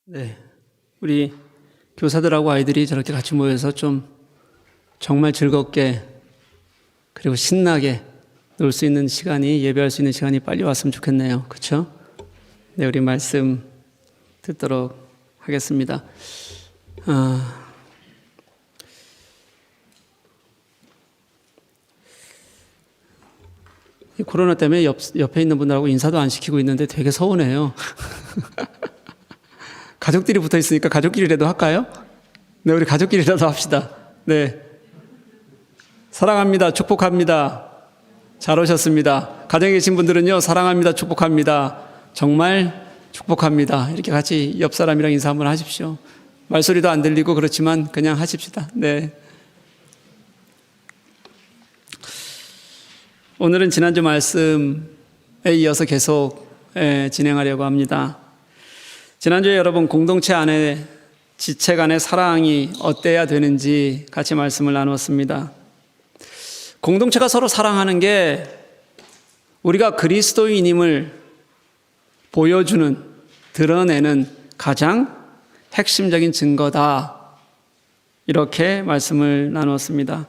네, 우리 교사들하고 아이들이 저렇게 같이 모여서 좀 정말 즐겁게 그리고 신나게 놀 수 있는 시간이, 예배할 수 있는 시간이 빨리 왔으면 좋겠네요. 그렇죠? 네, 우리 말씀 듣도록 하겠습니다. 이 코로나 때문에 옆에 있는 분들하고 인사도 안 시키고 있는데 되게 서운해요. 가족들이 붙어 있으니까 가족끼리라도 할까요? 네, 우리 가족끼리라도 합시다. 네. 사랑합니다. 축복합니다. 잘 오셨습니다. 가정에 계신 분들은요, 사랑합니다. 축복합니다. 정말 축복합니다. 이렇게 같이 옆 사람이랑 인사 한번 하십시오. 말소리도 안 들리고 그렇지만 그냥 하십시다. 네. 오늘은 지난주 말씀에 이어서 계속 진행하려고 합니다. 지난주에 여러분 공동체 안에 지체 간의 사랑이 어때야 되는지 같이 말씀을 나눴습니다. 공동체가 서로 사랑하는 게 우리가 그리스도인임을 보여주는, 드러내는 가장 핵심적인 증거다. 이렇게 말씀을 나눴습니다.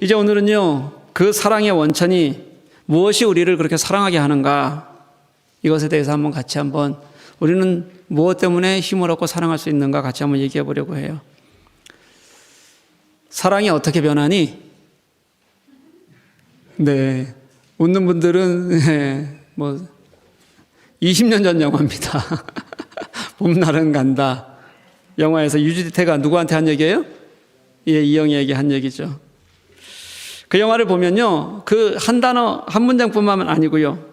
이제 오늘은요, 그 사랑의 원천이 무엇이 우리를 그렇게 사랑하게 하는가, 이것에 대해서 한번 우리는 무엇 때문에 힘을 얻고 사랑할 수 있는가 같이 한번 얘기해 보려고 해요. 사랑이 어떻게 변하니? 네, 웃는 분들은 20년 전 영화입니다. 봄날은 간다. 영화에서 유지태가 누구한테 한 얘기예요? 예, 이영애에게 한 얘기죠. 그 영화를 보면요, 그 한 단어, 한 문장뿐만 아니고요,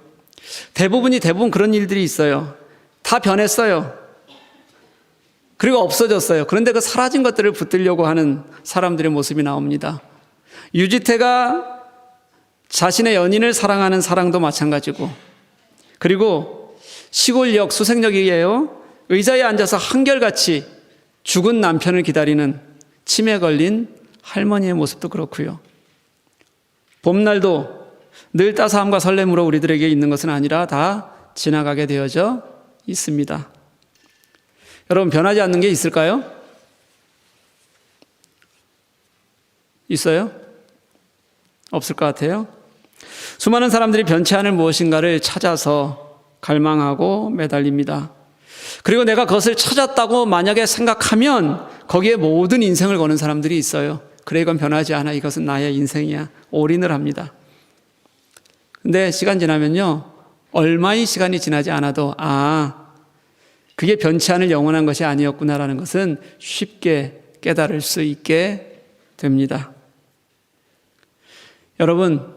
대부분 그런 일들이 있어요. 다 변했어요. 그리고 없어졌어요. 그런데 그 사라진 것들을 붙들려고 하는 사람들의 모습이 나옵니다. 유지태가 자신의 연인을 사랑하는 사랑도 마찬가지고, 그리고 시골역, 수색역이에요. 의자에 앉아서 한결같이 죽은 남편을 기다리는 치매 걸린 할머니의 모습도 그렇고요. 봄날도 늘 따스함과 설렘으로 우리들에게 있는 것은 아니라 다 지나가게 되어져 있습니다. 여러분, 변하지 않는 게 있을까요? 있어요? 없을 것 같아요. 수많은 사람들이 변치 않을 무엇인가를 찾아서 갈망하고 매달립니다. 그리고 내가 그것을 찾았다고 만약에 생각하면 거기에 모든 인생을 거는 사람들이 있어요. 그래, 이건 변하지 않아. 이것은 나의 인생이야. 올인을 합니다. 근데 시간 지나면요, 얼마의 시간이 지나지 않아도 그게 변치 않을 영원한 것이 아니었구나라는 것은 쉽게 깨달을 수 있게 됩니다. 여러분,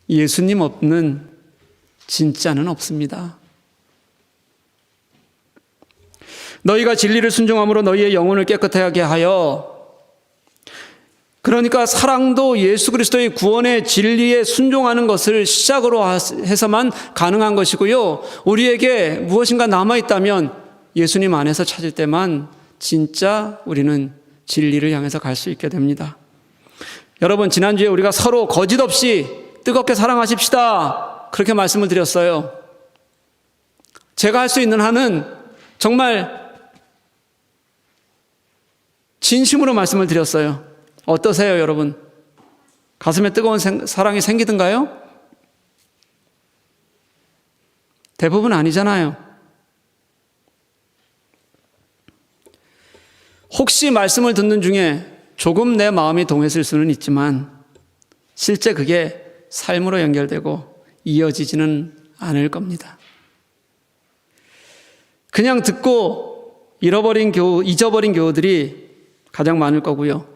예수님 없는 진짜는 없습니다. 너희가 진리를 순종함으로 너희의 영혼을 깨끗하게 하여, 그러니까 사랑도 예수 그리스도의 구원의 진리에 순종하는 것을 시작으로 해서만 가능한 것이고요, 우리에게 무엇인가 남아있다면 예수님 안에서 찾을 때만 진짜 우리는 진리를 향해서 갈 수 있게 됩니다. 여러분, 지난주에 우리가 서로 거짓 없이 뜨겁게 사랑하십시다, 그렇게 말씀을 드렸어요. 제가 할 수 있는 한은 정말 진심으로 말씀을 드렸어요. 어떠세요, 여러분? 가슴에 뜨거운 사랑이 생기던가요? 대부분 아니잖아요. 혹시 말씀을 듣는 중에 조금 내 마음이 동했을 수는 있지만 실제 그게 삶으로 연결되고 이어지지는 않을 겁니다. 그냥 듣고 잊어버린 교우들이 가장 많을 거고요.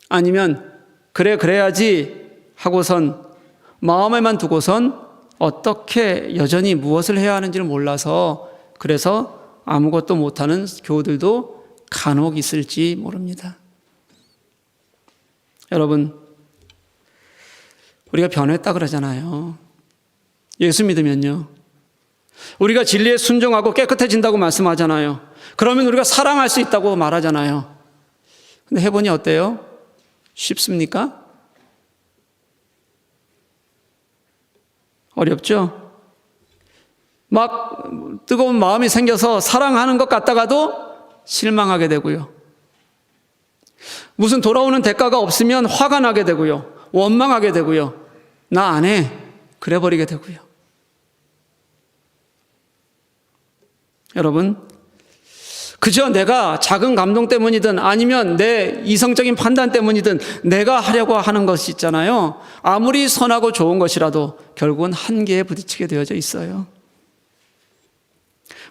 아니면 그래야지 하고선 마음에만 두고선 어떻게 여전히 무엇을 해야 하는지를 몰라서 그래서 아무것도 못하는 교우들도 간혹 있을지 모릅니다. 여러분, 우리가 변했다 그러잖아요. 예수 믿으면요, 우리가 진리에 순종하고 깨끗해진다고 말씀하잖아요. 그러면 우리가 사랑할 수 있다고 말하잖아요. 근데 해보니 어때요? 쉽습니까? 어렵죠? 막 뜨거운 마음이 생겨서 사랑하는 것 같다가도 실망하게 되고요. 무슨 돌아오는 대가가 없으면 화가 나게 되고요. 원망하게 되고요. 나 안 해. 그래 버리게 되고요. 여러분, 그저 내가 작은 감동 때문이든 아니면 내 이성적인 판단 때문이든 내가 하려고 하는 것이 있잖아요. 아무리 선하고 좋은 것이라도 결국은 한계에 부딪히게 되어져 있어요.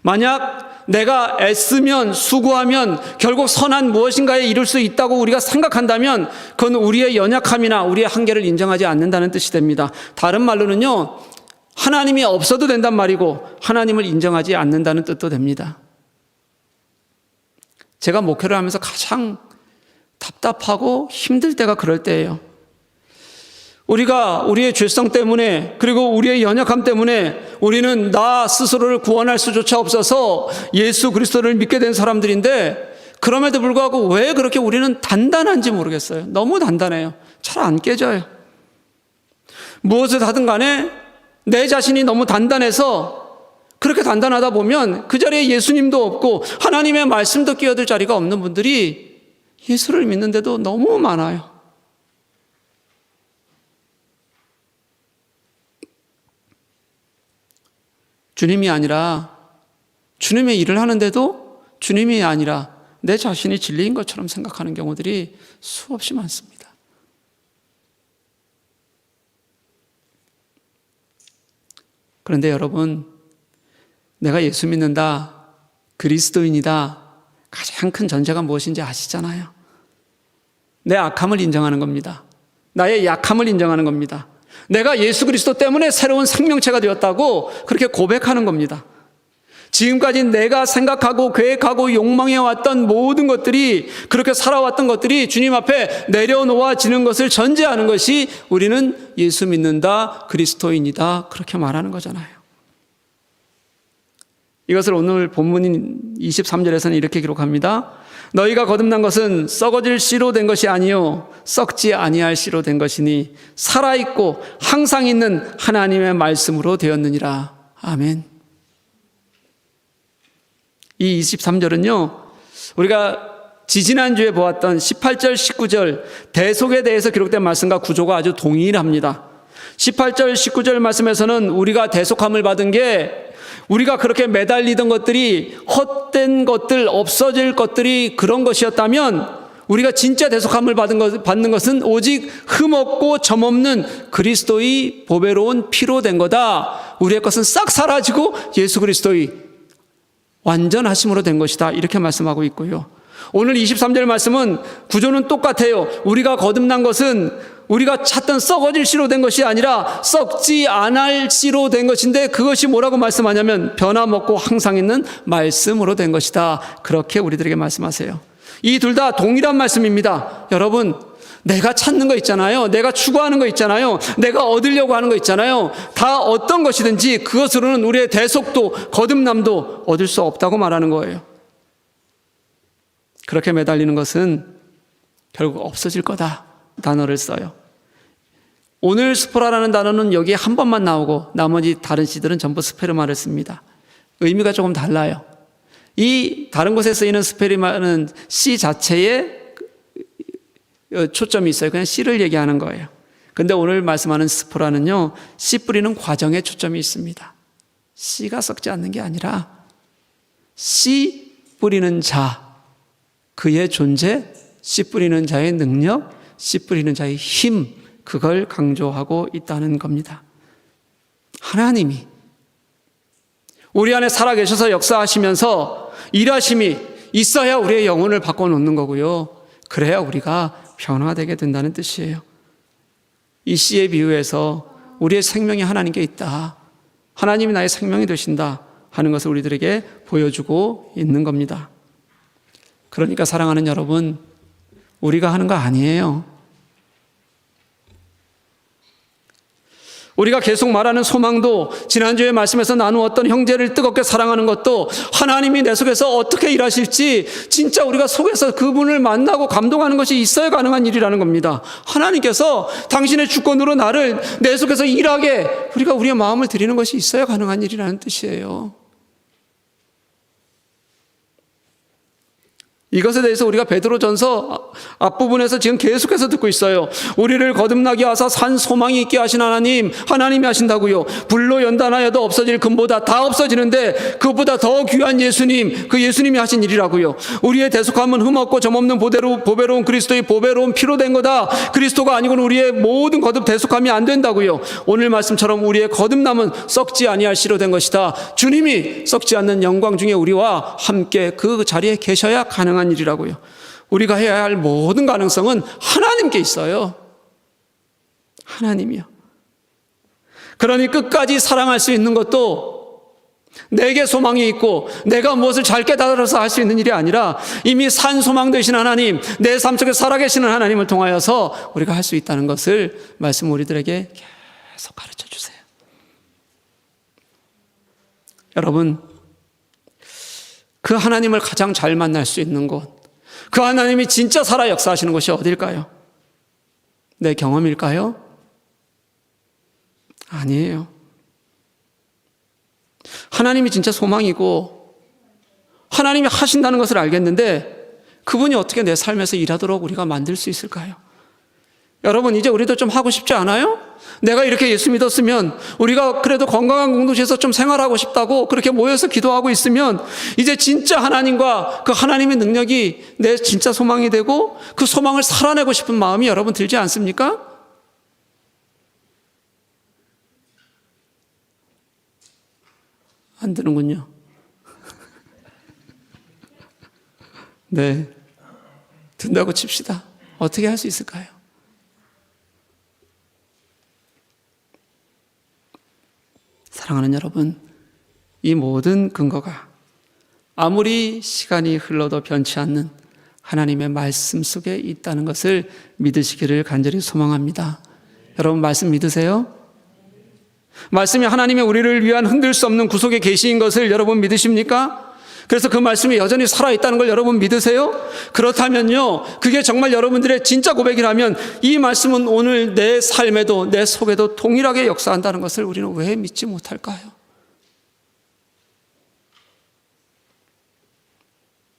만약 내가 애쓰면 수고하면 결국 선한 무엇인가에 이룰 수 있다고 우리가 생각한다면 그건 우리의 연약함이나 우리의 한계를 인정하지 않는다는 뜻이 됩니다. 다른 말로는요, 하나님이 없어도 된단 말이고 하나님을 인정하지 않는다는 뜻도 됩니다. 제가 목회를 하면서 가장 답답하고 힘들 때가 그럴 때예요. 우리가 우리의 죄성 때문에 그리고 우리의 연약함 때문에 우리는 나 스스로를 구원할 수조차 없어서 예수 그리스도를 믿게 된 사람들인데 그럼에도 불구하고 왜 그렇게 우리는 단단한지 모르겠어요. 너무 단단해요. 잘 안 깨져요. 무엇을 하든 간에 내 자신이 너무 단단해서 그렇게 단단하다 보면 그 자리에 예수님도 없고 하나님의 말씀도 끼어들 자리가 없는 분들이 예수를 믿는데도 너무 많아요. 주님이 아니라 주님의 일을 하는데도 주님이 아니라 내 자신이 진리인 것처럼 생각하는 경우들이 수없이 많습니다. 그런데 여러분, 내가 예수 믿는다, 그리스도인이다, 가장 큰 전제가 무엇인지 아시잖아요. 내 악함을 인정하는 겁니다. 나의 약함을 인정하는 겁니다. 내가 예수 그리스도 때문에 새로운 생명체가 되었다고 그렇게 고백하는 겁니다. 지금까지 내가 생각하고 계획하고 욕망해왔던 모든 것들이, 그렇게 살아왔던 것들이 주님 앞에 내려놓아지는 것을 전제하는 것이 우리는 예수 믿는다, 그리스도인이다, 그렇게 말하는 거잖아요. 이것을 오늘 본문인 23절에서는 이렇게 기록합니다. 너희가 거듭난 것은 썩어질 씨로 된 것이 아니요 썩지 아니할 씨로 된 것이니 살아있고 항상 있는 하나님의 말씀으로 되었느니라. 아멘. 이 23절은요, 우리가 지지난주에 보았던 18절, 19절 대속에 대해서 기록된 말씀과 구조가 아주 동일합니다. 18절, 19절 말씀에서는 우리가 대속함을 받은 게 우리가 그렇게 매달리던 것들이 헛된 것들, 없어질 것들이 그런 것이었다면 우리가 진짜 대속함을 받는 것은 오직 흠없고 점없는 그리스도의 보배로운 피로 된 거다. 우리의 것은 싹 사라지고 예수 그리스도의 완전하심으로 된 것이다. 이렇게 말씀하고 있고요. 오늘 23절 말씀은 구조는 똑같아요. 우리가 거듭난 것은 우리가 찾던 썩어질 씨로 된 것이 아니라 썩지 않을 씨로 된 것인데 그것이 뭐라고 말씀하냐면 변함없고 항상 있는 말씀으로 된 것이다. 그렇게 우리들에게 말씀하세요. 이 둘 다 동일한 말씀입니다. 여러분, 내가 찾는 거 있잖아요. 내가 추구하는 거 있잖아요. 내가 얻으려고 하는 거 있잖아요. 다 어떤 것이든지 그것으로는 우리의 대속도 거듭남도 얻을 수 없다고 말하는 거예요. 그렇게 매달리는 것은 결국 없어질 거다 단어를 써요. 오늘 스포라라는 단어는 여기에 한 번만 나오고 나머지 다른 시들은 전부 스페르마를 씁니다. 의미가 조금 달라요. 이 다른 곳에 쓰이는 스페르마는 씨 자체에 초점이 있어요. 그냥 씨를 얘기하는 거예요. 근데 오늘 말씀하는 스포라는요, 씨 뿌리는 과정에 초점이 있습니다. 씨가 썩지 않는 게 아니라 씨 뿌리는 자, 그의 존재, 씨 뿌리는 자의 능력, 씨 뿌리는 자의 힘, 그걸 강조하고 있다는 겁니다. 하나님이 우리 안에 살아계셔서 역사하시면서 일하심이 있어야 우리의 영혼을 바꿔놓는 거고요. 그래야 우리가 변화되게 된다는 뜻이에요. 이 씨의 비유에서 우리의 생명이 하나님께 있다, 하나님이 나의 생명이 되신다 하는 것을 우리들에게 보여주고 있는 겁니다. 그러니까 사랑하는 여러분, 우리가 하는 거 아니에요. 우리가 계속 말하는 소망도, 지난주에 말씀에서 나누었던 형제를 뜨겁게 사랑하는 것도 하나님이 내 속에서 어떻게 일하실지 진짜 우리가 속에서 그분을 만나고 감동하는 것이 있어야 가능한 일이라는 겁니다. 하나님께서 당신의 주권으로 나를 내 속에서 일하게 우리가 우리의 마음을 드리는 것이 있어야 가능한 일이라는 뜻이에요. 이것에 대해서 우리가 베드로전서 앞부분에서 지금 계속해서 듣고 있어요. 우리를 거듭나게 하사 산 소망이 있게 하신 하나님이 하신다고요. 불로 연단하여도 없어질 금보다 다 없어지는데 그보다 더 귀한 예수님, 그 예수님이 하신 일이라고요. 우리의 대속함은 흠없고 점없는 보배로운 그리스도의 보배로운 피로 된 거다. 그리스도가 아니고는 우리의 모든 거듭 대속함이 안 된다고요. 오늘 말씀처럼 우리의 거듭남은 썩지 아니할 씨로 된 것이다. 주님이 썩지 않는 영광 중에 우리와 함께 그 자리에 계셔야 가능한 일이라고요. 우리가 해야 할 모든 가능성은 하나님께 있어요. 하나님이요. 그러니 끝까지 사랑할 수 있는 것도 내게 소망이 있고 내가 무엇을 잘 깨달아서 할 수 있는 일이 아니라 이미 산 소망 되신 하나님, 내 삶 속에 살아계시는 하나님을 통하여서 우리가 할 수 있다는 것을 말씀 우리들에게 계속 가르쳐 주세요. 여러분, 그 하나님을 가장 잘 만날 수 있는 곳, 그 하나님이 진짜 살아 역사하시는 곳이 어딜까요? 내 경험일까요? 아니에요. 하나님이 진짜 소망이고 하나님이 하신다는 것을 알겠는데 그분이 어떻게 내 삶에서 일하도록 우리가 만들 수 있을까요? 여러분, 이제 우리도 좀 하고 싶지 않아요? 내가 이렇게 예수 믿었으면, 우리가 그래도 건강한 공동체에서 좀 생활하고 싶다고 그렇게 모여서 기도하고 있으면 이제 진짜 하나님과 그 하나님의 능력이 내 진짜 소망이 되고 그 소망을 살아내고 싶은 마음이 여러분 들지 않습니까? 안 드는군요. 네, 든다고 칩시다. 어떻게 할 수 있을까요? 사랑하는 여러분, 이 모든 근거가 아무리 시간이 흘러도 변치 않는 하나님의 말씀 속에 있다는 것을 믿으시기를 간절히 소망합니다. 여러분, 말씀 믿으세요? 말씀이 하나님의 우리를 위한 흔들 수 없는 구속의 계시인 것을 여러분 믿으십니까? 그래서 그 말씀이 여전히 살아있다는 걸 여러분 믿으세요? 그렇다면요, 그게 정말 여러분들의 진짜 고백이라면 이 말씀은 오늘 내 삶에도 내 속에도 동일하게 역사한다는 것을 우리는 왜 믿지 못할까요?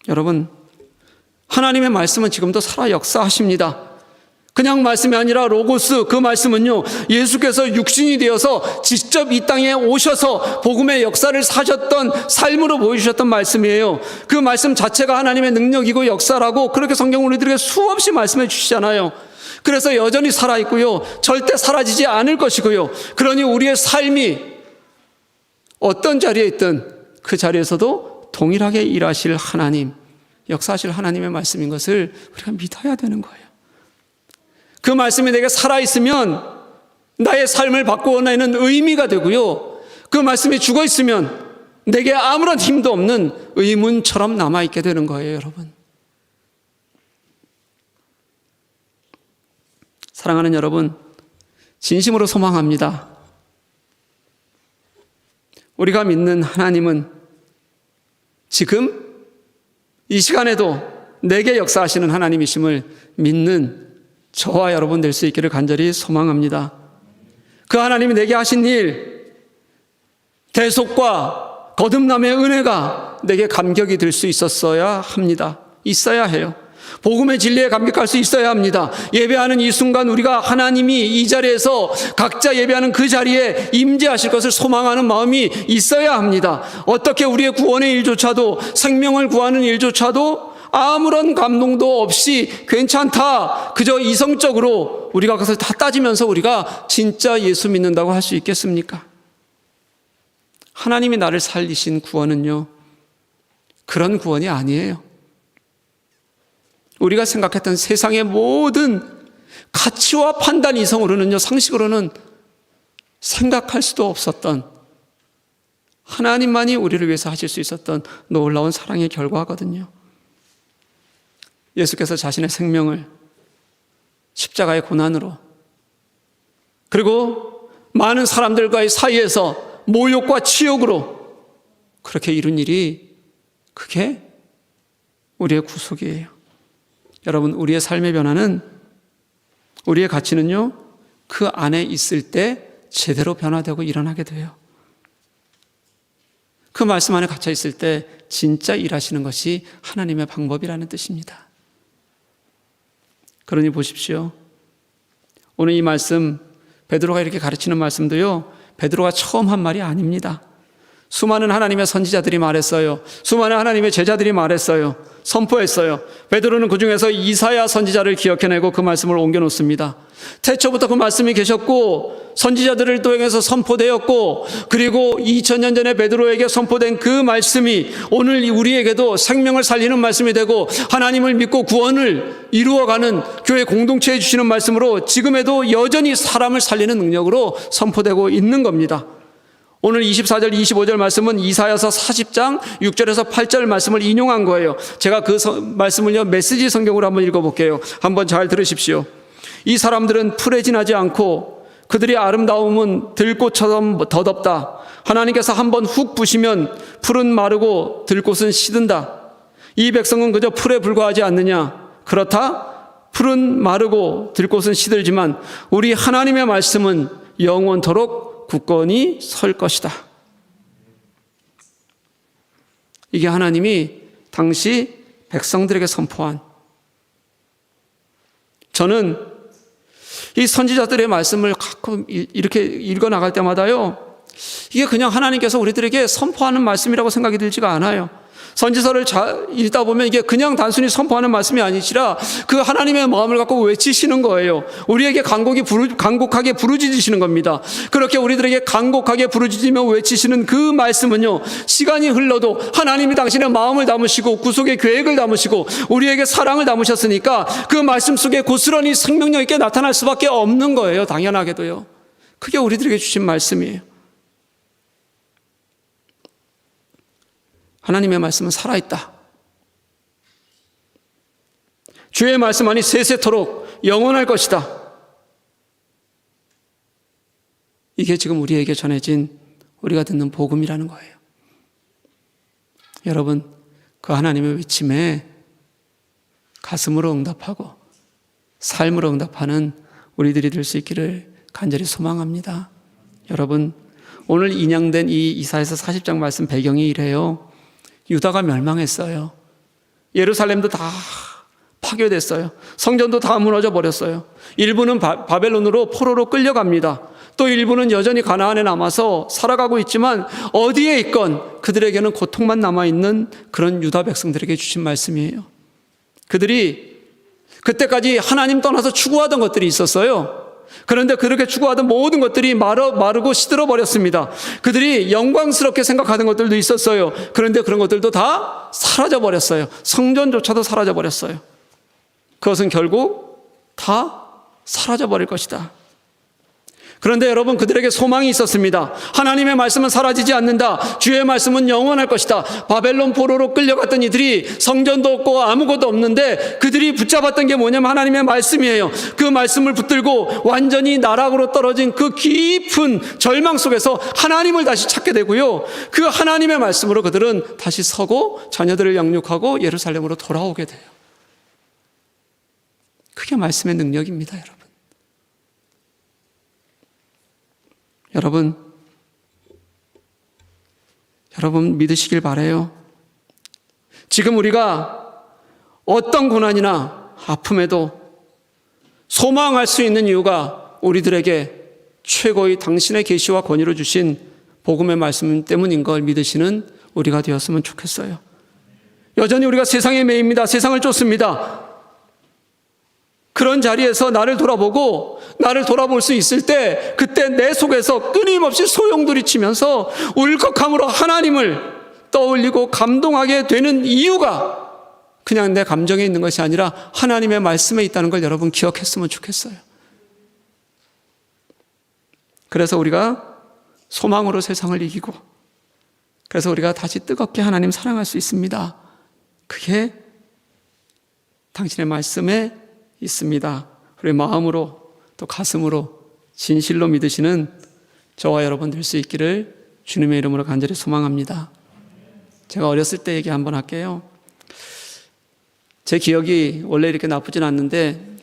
여러분, 하나님의 말씀은 지금도 살아 역사하십니다. 그냥 말씀이 아니라 로고스, 그 말씀은요, 예수께서 육신이 되어서 직접 이 땅에 오셔서 복음의 역사를 사셨던 삶으로 보여주셨던 말씀이에요. 그 말씀 자체가 하나님의 능력이고 역사라고 그렇게 성경 우리들에게 수없이 말씀해 주시잖아요. 그래서 여전히 살아있고요, 절대 사라지지 않을 것이고요. 그러니 우리의 삶이 어떤 자리에 있든 그 자리에서도 동일하게 일하실 하나님, 역사하실 하나님의 말씀인 것을 우리가 믿어야 되는 거예요. 그 말씀이 내게 살아있으면 나의 삶을 바꾸어내는 의미가 되고요, 그 말씀이 죽어있으면 내게 아무런 힘도 없는 의문처럼 남아있게 되는 거예요. 여러분, 사랑하는 여러분, 진심으로 소망합니다. 우리가 믿는 하나님은 지금 이 시간에도 내게 역사하시는 하나님이심을 믿는 저와 여러분 될 수 있기를 간절히 소망합니다. 그 하나님이 내게 하신 일, 대속과 거듭남의 은혜가 내게 감격이 될 수 있었어야 합니다. 있어야 해요. 복음의 진리에 감격할 수 있어야 합니다. 예배하는 이 순간 우리가 하나님이 이 자리에서 각자 예배하는 그 자리에 임재하실 것을 소망하는 마음이 있어야 합니다. 어떻게 우리의 구원의 일조차도, 생명을 구하는 일조차도 아무런 감동도 없이 괜찮다, 그저 이성적으로 우리가 그것을 다 따지면서 우리가 진짜 예수 믿는다고 할 수 있겠습니까? 하나님이 나를 살리신 구원은요, 그런 구원이 아니에요. 우리가 생각했던 세상의 모든 가치와 판단 이성으로는요, 상식으로는 생각할 수도 없었던 하나님만이 우리를 위해서 하실 수 있었던 놀라운 사랑의 결과거든요. 예수께서 자신의 생명을 십자가의 고난으로, 그리고 많은 사람들과의 사이에서 모욕과 치욕으로 그렇게 이룬 일이, 그게 우리의 구속이에요. 여러분, 우리의 삶의 변화는, 우리의 가치는요, 그 안에 있을 때 제대로 변화되고 일어나게 돼요. 그 말씀 안에 갇혀 있을 때 진짜 일하시는 것이 하나님의 방법이라는 뜻입니다. 그러니 보십시오. 오늘 이 말씀, 베드로가 이렇게 가르치는 말씀도요, 베드로가 처음 한 말이 아닙니다. 수많은 하나님의 선지자들이 말했어요. 수많은 하나님의 제자들이 말했어요. 선포했어요. 베드로는 그 중에서 이사야 선지자를 기억해내고 그 말씀을 옮겨놓습니다. 태초부터 그 말씀이 계셨고 선지자들을 통해서 선포되었고, 그리고 2000년 전에 베드로에게 선포된 그 말씀이 오늘 우리에게도 생명을 살리는 말씀이 되고 하나님을 믿고 구원을 이루어가는 교회 공동체에 주시는 말씀으로 지금에도 여전히 사람을 살리는 능력으로 선포되고 있는 겁니다. 오늘 24절 25절 말씀은 이사야서 40장 6절에서 8절 말씀을 인용한 거예요. 제가 그 말씀을요, 메시지 성경으로 한번 읽어볼게요. 한번 잘 들으십시오. 이 사람들은 풀에 지나지 않고 그들의 아름다움은 들꽃처럼 덧없다. 하나님께서 한번 훅 부시면 풀은 마르고 들꽃은 시든다. 이 백성은 그저 풀에 불과하지 않느냐? 그렇다. 풀은 마르고 들꽃은 시들지만 우리 하나님의 말씀은 영원토록 굳건히 설 것이다. 이게 하나님이 당시 백성들에게 선포한, 저는 이 선지자들의 말씀을 가끔 이렇게 읽어 나갈 때마다요, 이게 그냥 하나님께서 우리들에게 선포하는 말씀이라고 생각이 들지가 않아요. 선지서를 잘 읽다 보면 이게 그냥 단순히 선포하는 말씀이 아니시라 그 하나님의 마음을 갖고 외치시는 거예요. 우리에게 간곡하게 부르짖으시는 겁니다. 그렇게 우리들에게 간곡하게 부르짖으며 외치시는 그 말씀은요, 시간이 흘러도 하나님이 당신의 마음을 담으시고 구속의 계획을 담으시고 우리에게 사랑을 담으셨으니까 그 말씀 속에 고스란히 생명력 있게 나타날 수밖에 없는 거예요. 당연하게도요. 그게 우리들에게 주신 말씀이에요. 하나님의 말씀은 살아있다. 주의 말씀 안이 세세토록 영원할 것이다. 이게 지금 우리에게 전해진, 우리가 듣는 복음이라는 거예요. 여러분, 그 하나님의 외침에 가슴으로 응답하고 삶으로 응답하는 우리들이 될 수 있기를 간절히 소망합니다. 여러분, 오늘 인양된 이 이사야서 40장 말씀 배경이 이래요. 유다가 멸망했어요. 예루살렘도 다 파괴됐어요. 성전도 다 무너져 버렸어요. 일부는 바벨론으로 포로로 끌려갑니다. 또 일부는 여전히 가나안에 남아서 살아가고 있지만 어디에 있건 그들에게는 고통만 남아있는 그런 유다 백성들에게 주신 말씀이에요. 그들이 그때까지 하나님 떠나서 추구하던 것들이 있었어요. 그런데 그렇게 추구하던 모든 것들이 마르고 시들어 버렸습니다. 그들이 영광스럽게 생각하는 것들도 있었어요. 그런데 그런 것들도 다 사라져 버렸어요. 성전조차도 사라져 버렸어요. 그것은 결국 다 사라져 버릴 것이다. 그런데 여러분, 그들에게 소망이 있었습니다. 하나님의 말씀은 사라지지 않는다. 주의 말씀은 영원할 것이다. 바벨론 포로로 끌려갔던 이들이 성전도 없고 아무것도 없는데 그들이 붙잡았던 게 뭐냐면 하나님의 말씀이에요. 그 말씀을 붙들고 완전히 나락으로 떨어진 그 깊은 절망 속에서 하나님을 다시 찾게 되고요, 그 하나님의 말씀으로 그들은 다시 서고 자녀들을 양육하고 예루살렘으로 돌아오게 돼요. 그게 말씀의 능력입니다. 여러분 믿으시길 바라요. 지금 우리가 어떤 고난이나 아픔에도 소망할 수 있는 이유가 우리들에게 최고의 당신의 계시와 권위로 주신 복음의 말씀 때문인 걸 믿으시는 우리가 되었으면 좋겠어요. 여전히 우리가 세상에 매입니다. 세상을 쫓습니다. 그런 자리에서 나를 돌아보고 나를 돌아볼 수 있을 때 그때 내 속에서 끊임없이 소용돌이 치면서 울컥함으로 하나님을 떠올리고 감동하게 되는 이유가 그냥 내 감정에 있는 것이 아니라 하나님의 말씀에 있다는 걸 여러분 기억했으면 좋겠어요. 그래서 우리가 소망으로 세상을 이기고, 그래서 우리가 다시 뜨겁게 하나님 사랑할 수 있습니다. 그게 당신의 말씀에 있습니다. 우리 마음으로 또 가슴으로 진실로 믿으시는 저와 여러분 될 수 있기를 주님의 이름으로 간절히 소망합니다. 제가 어렸을 때 얘기 한번 할게요. 제 기억이 원래 이렇게 나쁘진 않는데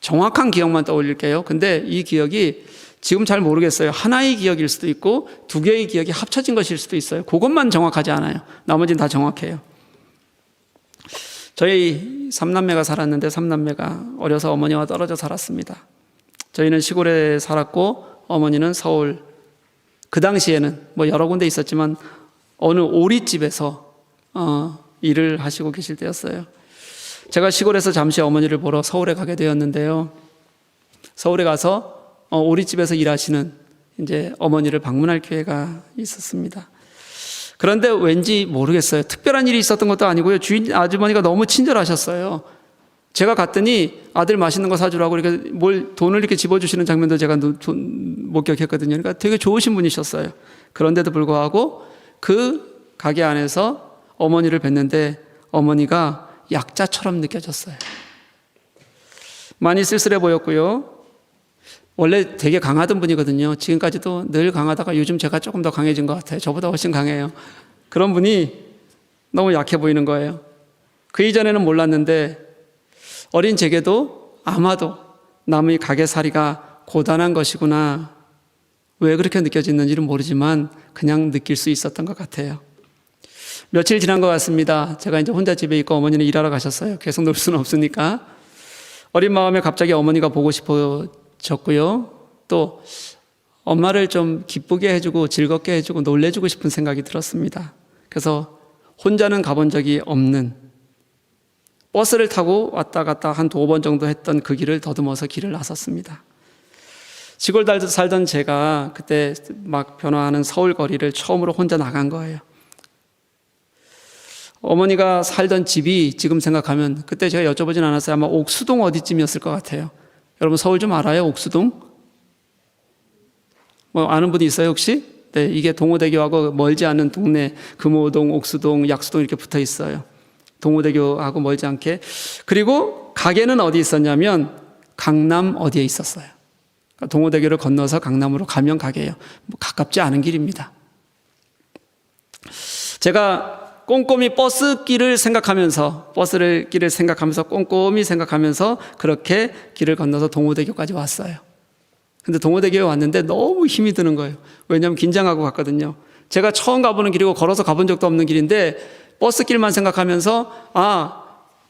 정확한 기억만 떠올릴게요. 근데 이 기억이 지금 잘 모르겠어요. 하나의 기억일 수도 있고 두 개의 기억이 합쳐진 것일 수도 있어요. 그것만 정확하지 않아요. 나머지는 다 정확해요. 저희 3남매가 살았는데 3남매가 어려서 어머니와 떨어져 살았습니다. 저희는 시골에 살았고 어머니는 서울. 그 당시에는 뭐 여러 군데 있었지만 어느 오리집에서 일을 하시고 계실 때였어요. 제가 시골에서 잠시 어머니를 보러 서울에 가게 되었는데요. 서울에 가서 오리집에서 일하시는 이제 어머니를 방문할 기회가 있었습니다. 그런데 왠지 모르겠어요. 특별한 일이 있었던 것도 아니고요. 주인 아주머니가 너무 친절하셨어요. 제가 갔더니 아들 맛있는 거 사주라고 이렇게 돈을 이렇게 집어주시는 장면도 제가 목격했거든요. 그러니까 되게 좋으신 분이셨어요. 그런데도 불구하고 그 가게 안에서 어머니를 뵀는데 어머니가 약자처럼 느껴졌어요. 많이 쓸쓸해 보였고요. 원래 되게 강하던 분이거든요. 지금까지도 늘 강하다가 요즘 제가 조금 더 강해진 것 같아요. 저보다 훨씬 강해요. 그런 분이 너무 약해 보이는 거예요. 그 이전에는 몰랐는데 어린 제게도 아마도 남의 가게살이가 고단한 것이구나. 왜 그렇게 느껴지는지는 모르지만 그냥 느낄 수 있었던 것 같아요. 며칠 지난 것 같습니다. 제가 이제 혼자 집에 있고 어머니는 일하러 가셨어요. 계속 놀 수는 없으니까. 어린 마음에 갑자기 어머니가 보고 싶어졌고요. 또 엄마를 좀 기쁘게 해주고 즐겁게 해주고 놀래주고 싶은 생각이 들었습니다. 그래서 혼자는 가본 적이 없는 버스를 타고 왔다 갔다 한 2번 정도 했던 그 길을 더듬어서 길을 나섰습니다. 시골 살던 제가 그때 막 변화하는 서울 거리를 처음으로 혼자 나간 거예요. 어머니가 살던 집이 지금 생각하면 그때 제가 여쭤보진 않았어요. 아마 옥수동 어디쯤이었을 것 같아요. 여러분 서울 좀 알아요? 옥수동? 뭐 아는 분이 있어요 혹시? 네, 이게 동호대교하고 멀지 않은 동네 금호동, 옥수동, 약수동 이렇게 붙어 있어요. 동호대교하고 멀지 않게. 그리고 가게는 어디 있었냐면 강남 어디에 있었어요. 동호대교를 건너서 강남으로 가면 가게예요. 뭐 가깝지 않은 길입니다. 제가 꼼꼼히 버스길을 생각하면서 꼼꼼히 생각하면서 그렇게 길을 건너서 동호대교까지 왔어요. 근데 동호대교에 왔는데 너무 힘이 드는 거예요. 왜냐하면 긴장하고 갔거든요. 제가 처음 가보는 길이고 걸어서 가본 적도 없는 길인데 버스길만 생각하면서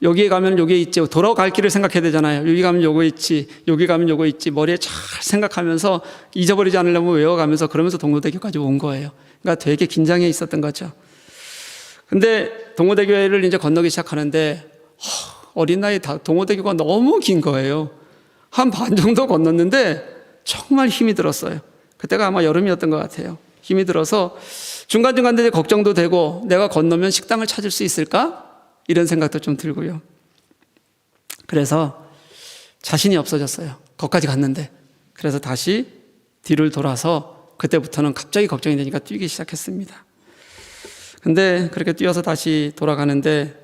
여기에 가면 여기에 있지, 돌아갈 길을 생각해야 되잖아요. 여기 가면 요거 있지, 여기 가면 요거 있지, 머리에 잘 생각하면서 잊어버리지 않으려면 외워가면서 그러면서 동호대교까지 온 거예요. 그러니까 되게 긴장해 있었던 거죠. 근데 동호대교를 이제 건너기 시작하는데 어린 나이 동호대교가 너무 긴 거예요. 한 반 정도 건넜는데 정말 힘이 들었어요. 그때가 아마 여름이었던 것 같아요. 힘이 들어서 중간중간 걱정도 되고 내가 건너면 식당을 찾을 수 있을까? 이런 생각도 좀 들고요. 그래서 자신이 없어졌어요. 거기까지 갔는데. 그래서 다시 뒤를 돌아서 그때부터는 갑자기 걱정이 되니까 뛰기 시작했습니다. 근데 그렇게 뛰어서 다시 돌아가는데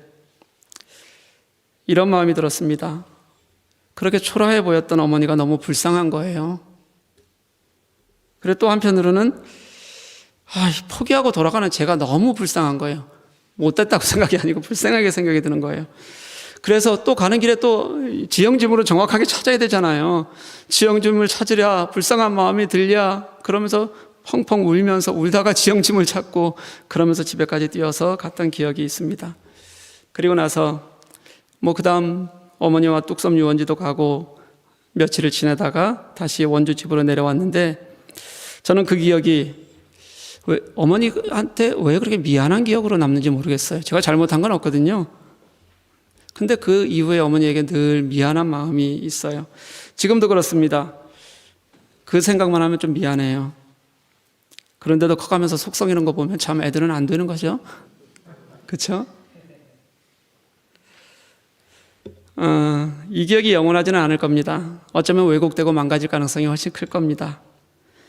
이런 마음이 들었습니다. 그렇게 초라해 보였던 어머니가 너무 불쌍한 거예요. 그리고 또 한편으로는 포기하고 돌아가는 제가 너무 불쌍한 거예요. 못됐다고 생각이 아니고 불쌍하게 생각이 드는 거예요. 그래서 또 가는 길에 또 지형지물을 정확하게 찾아야 되잖아요. 지형지물을 찾으랴 불쌍한 마음이 들랴 그러면서 펑펑 울면서 울다가 지형지물 찾고 그러면서 집에까지 뛰어서 갔던 기억이 있습니다. 그리고 나서 그 다음 어머니와 뚝섬 유원지도 가고 며칠을 지내다가 다시 원주 집으로 내려왔는데 저는 그 기억이 어머니한테 왜 그렇게 미안한 기억으로 남는지 모르겠어요. 제가 잘못한 건 없거든요. 근데 그 이후에 어머니에게 늘 미안한 마음이 있어요. 지금도 그렇습니다. 그 생각만 하면 좀 미안해요. 그런데도 커가면서 속썩이는 거 보면 참 애들은 안 되는 거죠. 그렇죠? 이 기억이 영원하지는 않을 겁니다. 어쩌면 왜곡되고 망가질 가능성이 훨씬 클 겁니다.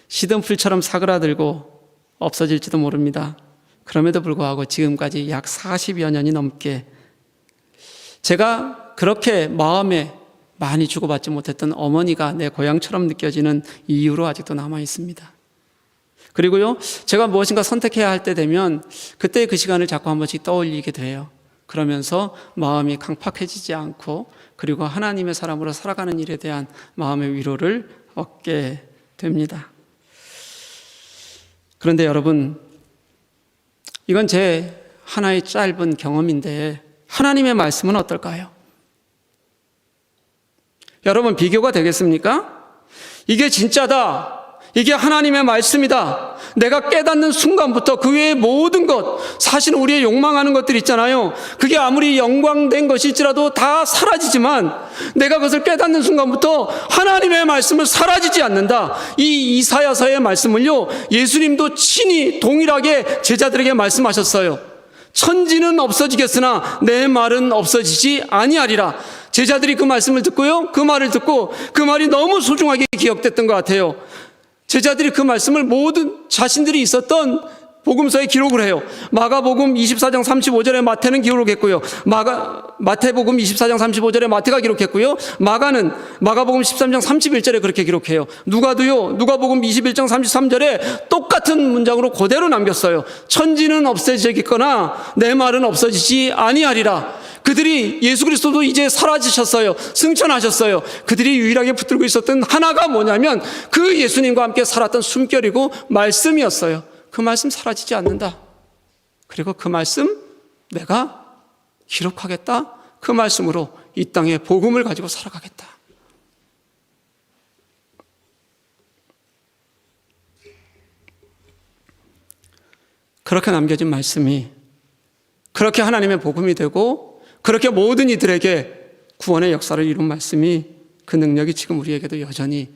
시든 풀처럼 사그라들고 없어질지도 모릅니다. 그럼에도 불구하고 지금까지 약 40여 년이 넘게 제가 그렇게 마음에 많이 주고받지 못했던 어머니가 내 고향처럼 느껴지는 이유로 아직도 남아 있습니다. 그리고요, 제가 무엇인가 선택해야 할 때 되면 그때 그 시간을 자꾸 한 번씩 떠올리게 돼요. 그러면서 마음이 강팍해지지 않고 그리고 하나님의 사람으로 살아가는 일에 대한 마음의 위로를 얻게 됩니다. 그런데 여러분, 이건 제 하나의 짧은 경험인데 하나님의 말씀은 어떨까요? 여러분, 비교가 되겠습니까? 이게 진짜다. 이게 하나님의 말씀이다. 내가 깨닫는 순간부터 그 외의 모든 것, 사실 우리의 욕망하는 것들 있잖아요. 그게 아무리 영광된 것일지라도 다 사라지지만 내가 그것을 깨닫는 순간부터 하나님의 말씀은 사라지지 않는다. 이 이사야서의 말씀을요, 예수님도 친히 동일하게 제자들에게 말씀하셨어요. 천지는 없어지겠으나 내 말은 없어지지 아니하리라. 제자들이 그 말씀을 듣고요, 그 말을 듣고 그 말이 너무 소중하게 기억됐던 것 같아요. 제자들이 그 말씀을 모든 자신들이 있었던 복음서에 기록을 해요. 마가복음 24장 35절에 마태는 기록했고요. 마태복음 24장 35절에 마태가 기록했고요. 마가는 마가복음 13장 31절에 그렇게 기록해요. 누가도요, 누가복음 21장 33절에 똑같은 문장으로 그대로 남겼어요. 천지는 없어지겠거나 내 말은 없어지지 아니하리라. 그들이, 예수 그리스도도 이제 사라지셨어요. 승천하셨어요. 그들이 유일하게 붙들고 있었던 하나가 뭐냐면 그 예수님과 함께 살았던 숨결이고 말씀이었어요. 그 말씀 사라지지 않는다. 그리고 그 말씀 내가 기록하겠다. 그 말씀으로 이 땅에 복음을 가지고 살아가겠다. 그렇게 남겨진 말씀이 그렇게 하나님의 복음이 되고 그렇게 모든 이들에게 구원의 역사를 이룬 말씀이, 그 능력이 지금 우리에게도 여전히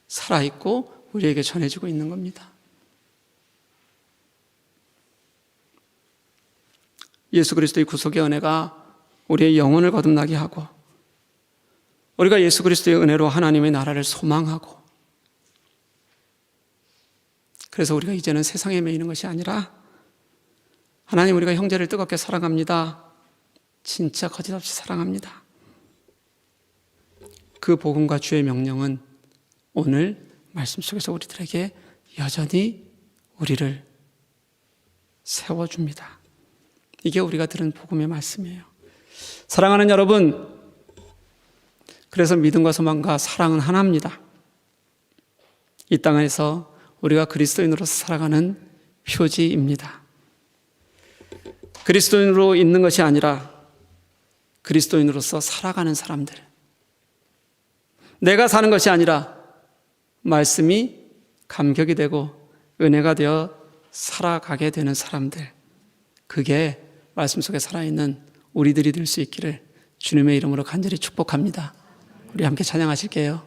살아있고 우리에게 전해지고 있는 겁니다. 예수 그리스도의 구속의 은혜가 우리의 영혼을 거듭나게 하고 우리가 예수 그리스도의 은혜로 하나님의 나라를 소망하고, 그래서 우리가 이제는 세상에 매이는 것이 아니라 하나님, 우리가 형제를 뜨겁게 사랑합니다. 진짜 거짓없이 사랑합니다. 그 복음과 주의 명령은 오늘 말씀 속에서 우리들에게 여전히 우리를 세워줍니다. 이게 우리가 들은 복음의 말씀이에요. 사랑하는 여러분, 그래서 믿음과 소망과 사랑은 하나입니다. 이 땅에서 우리가 그리스도인으로서 살아가는 표지입니다. 그리스도인으로 있는 것이 아니라 그리스도인으로서 살아가는 사람들, 내가 사는 것이 아니라 말씀이 감격이 되고 은혜가 되어 살아가게 되는 사람들, 그게 말씀 속에 살아있는 우리들이 될 수 있기를 주님의 이름으로 간절히 축복합니다. 우리 함께 찬양하실게요.